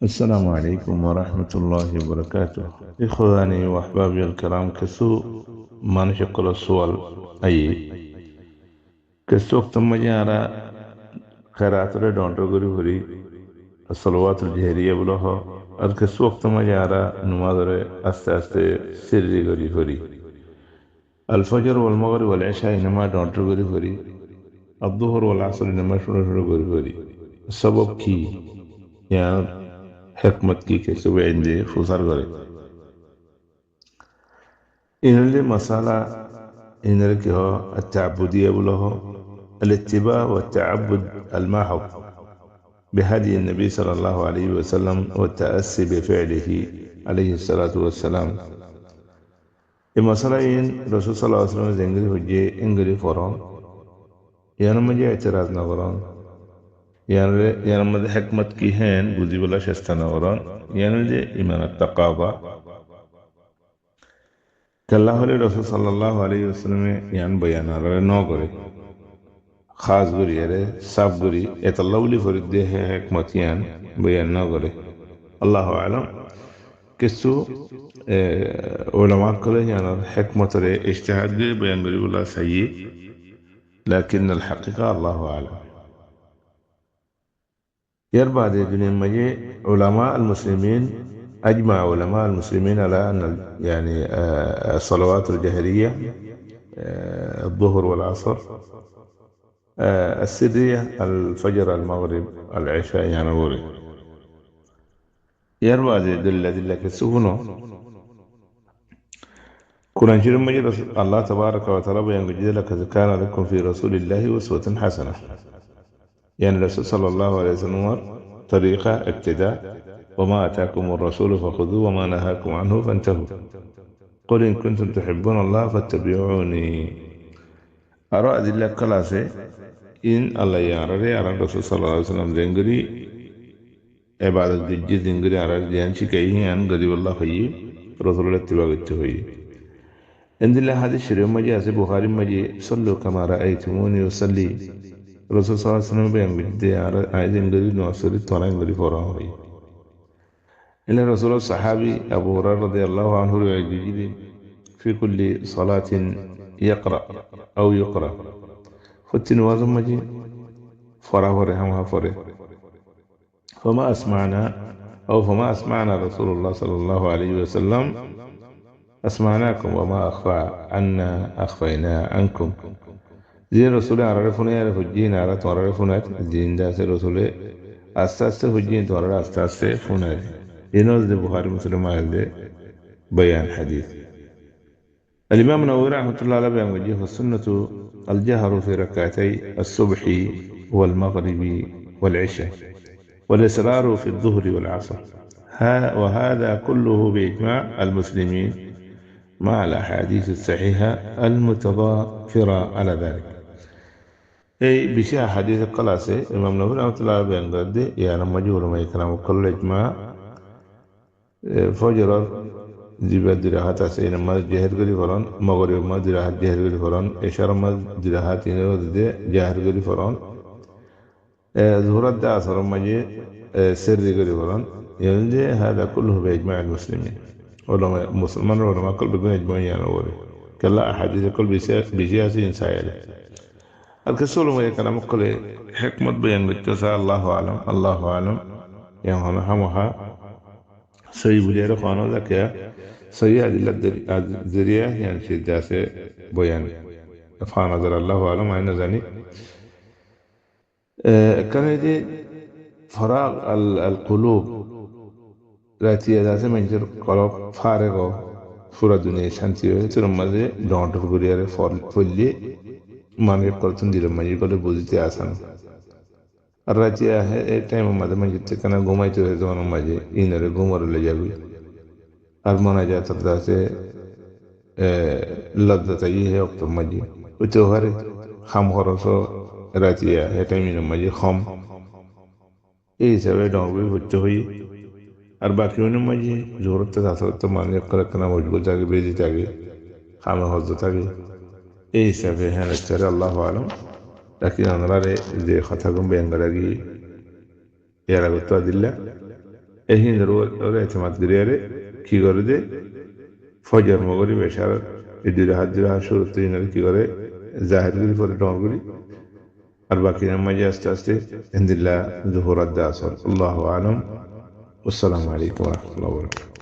السلام عليكم ورحمة الله وبركاته. إخواني وأحبابي الكرام، ما نشكر السؤال أي كسو تم جارا خيرات دون رغري هري الصلوات الجهرية بلوها الكسو تم جارا نماذر أستاست سري غري هري الفجر والمغرب والعشاء إنما دون رغري هري الظهر والعصر إنما شنو غري هري السبب كي يعني حكمت كي كسو عندي فصار غري إن اللي مسألة إن لك هو التعبدية وله الاتباع والتعبد الماحق بهدي النبي صلى الله عليه وسلم والتأسي بفعله عليه الصلاة والسلام. المسألة إن رسول صلى الله عليه وسلم زنجري هجي إنجري فرون يعني مجي اعتراض نغران يعني مجي حكمة كيهن بودي بلا شستنغران يعني دي إيمان التقاضى كالله رسول صلى الله عليه وسلم يعني بيانا رنوغري خاص گری اره سب گری اتلاولی فرده حکمتیان بیان نگره. الله أعلم. كسو علماء كله يعني حكمة اجتهاد بيان گری ولا سيء، لكن الحقيقة الله أعلم. يربع دي دنيا مجي علماء المسلمين أجمع علماء المسلمين على أن يعني الصلوات الجهرية الظهر والعصر السرية الفجر المغرب العشاء يعني وري يروى دل كسوهنو كنا نشير مجلس الله تبارك وتعالى ينجد لك كان لكم في رسول الله أسوة حسنة، يعني الرسول صلى الله عليه وسلم طريقة ابتداء وما أتاكم الرسول فخذوه وما نهاكم عنه فانتهوا قل إن كنتم تحبون الله فاتبعوني. أرى أدلة كلاسة إن الله يعرض على الرسول صلى الله عليه وسلم زنجري عبادة جد زنجري على الجيان شكيه أن قريب الله خيي رسول الله اتباع التهوي. عند الله هذا الشريف مجي أسي بخاري مجي صلوا كما رأيتموني وصلي رسول صلى الله عليه وسلم بيان جد آية زنجري نوصري طولا زنجري فوران هوي. إلا رسول الصحابي أبو هريرة رضي الله عنه يجي في كل صلاة يقرأ أو يقرأ فتن وازم مجي فرا فرحمها فرح فما أسمعنا رسول الله صلى الله عليه وسلم أسمعناكم وما أخفى عنا أخفينا عنكم. زين رسول عرفنا يعرف الجين عرف تعرفنا الجين داس رسول أستاذ الجين تعرف أستاذ فنا ينوز البخاري مسلم هذا بيان حديث. الإمام النووي رحمة الله عليه بيان وجه السنة الجهر في ركعتي الصبح والمغرب والعشاء والإصرار في الظهر والعصر وهذا كله بإجماع المسلمين مع الأحاديث الصحيحة المتضافرة على ذلك. أي بشيء حديث قلاسة إمام نووي رحمة الله بيان قد يعني مجهول ما يكلم كل إجماع فجر ديبا دراهات أسئلة ما جهر قلي فران مغرب ما دراهات جهر قلي فران إشارة ما دراهات جهر قلي فران ظهورات دا أثر مجي سر قلي فران يعني هذا كله بإجماع المسلمين ولما مسلمان ولما كل بيكون إجماع يعني أولي كلا أحاديث كل بجهة إنسان الكسول ما يكلم كل حكمة بيان بالتسا الله أعلم الله أعلم يعني هنا همها سيب لي رفعنا ذاك سيئة الذريعة يعني شيء داسة بيان فانا ذر الله أعلم أين ذني كان يدي فراغ القلوب ذاتي داسة منجر قلوب فارغة فورا دنيا شانتيو ترمى ذي دونت فغريار فولي ما يقول تندير ما يقول بوزيتي آسان الرجية ہے ٹائم مدد میں جتنے کنا گھومائی تو ہے زمان مجھے اینر گھومر لے جاوی ارمانا جاتا تھا سے لذت یہ ہے وقت مجھے اتو ہر خام خورسو رجیہ ہے ٹائم مجھے خام یہ سوے ڈانگوی بچو ہوئی ارباکیوں نے مجھے ضرورت تھا سوتا مانے کرکنا مجبور جاگے بیدی جاگے خام حضرت آگے یہ سوے ہیں رچر اللہ عالم. لكن أنا رأي زي خطاكم بين غرقي يا رب التوادلة এই হিন্দুর ওরা এতেমাদ গিরিয়ারে কি করে দে ফজর মগরি বেশার এই দুই হাত শুরু তুই কি করে জাহের গুলি করে ডরগুলি আর বাকি নামাজে আস্তে আস্তে ইন্দিল্লাহ জোহর আদা আসর আল্লাহু আলম আসসালামু আলাইকুম ওয়া রাহমাতুল্লাহি ওয়া বারাকাতুহু